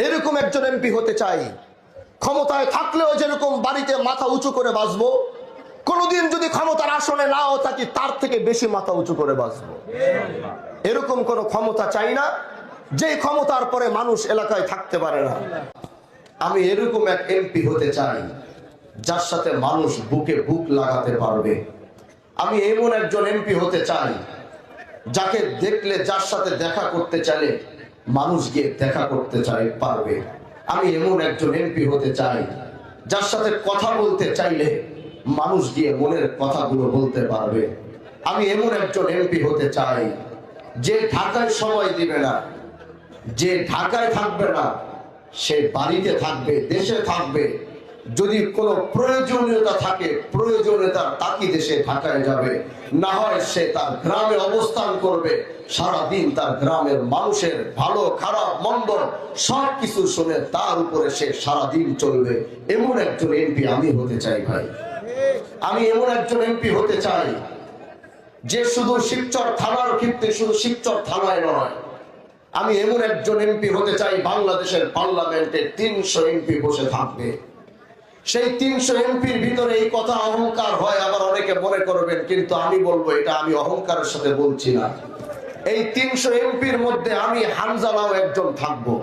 এরকম একজন এমপি হতে চাই, ক্ষমতায় থাকলেও যেরকম বাড়িতে মাথা উঁচু করে বাঁচবো, কোনদিন যদি ক্ষমতার আসনে নাও থাকি তার থেকে বেশি মাথা উঁচু করে বাঁচবো। এরকম কোন ক্ষমতা চাই না যে ক্ষমতার পরে মানুষ এলাকায় থাকতে পারে না। আমি এরকম এক এমপি হতে চাই যার সাথে মানুষ বুকে বুক লাগাতে পারবে। আমি এমন একজন এমপি হতে চাই যাকে দেখলে, যার সাথে দেখা করতে চাইলে মানুষ গিয়ে দেখা করতে পারবে। আমি এমন একজন এমপি হতে চাই যার সাথে কথা বলতে চাইলে মানুষ গিয়ে মনের কথাগুলো বলতে পারবে। আমি এমন একজন এমপি হতে চাই যে ঢাকায় সময় দিবে না, যে ঢাকায় থাকবে না সে বাড়িতে থাকবে, দেশে থাকবে। যদি কোনো প্রয়োজনীয়তা থাকে, প্রয়োজনীয়তার তাগিদে সে ঢাকায় যাবে, না হয় সে তার গ্রামে অবস্থান করবে। সারাদিন তার গ্রামের মানুষের ভালো খারাপ মন্দ সবকিছু শুনে তার উপরে সে সারাদিন চলবে। এমন একজন এমপি আমি হতে চাই ভাই। আমি এমন একজন এমপি হতে চাই যে শুধু শিবচর থানার ক্ষেত্রে, শুধু শিবচর থানায় নয়, আমি এমন একজন এমপি হতে চাই বাংলাদেশের পার্লামেন্টে 300 এমপি বসে থাকবে। সেই 300 এমপির ভিতরে এই কথা অহংকার হয়, আবার অনেকে মনে করবেন, কিন্তু আমি বলবো এটা আমি অহংকারের সাথে বলছি না। এই 300 এমপির মধ্যে আমি হানজালাও একজন থাকবো।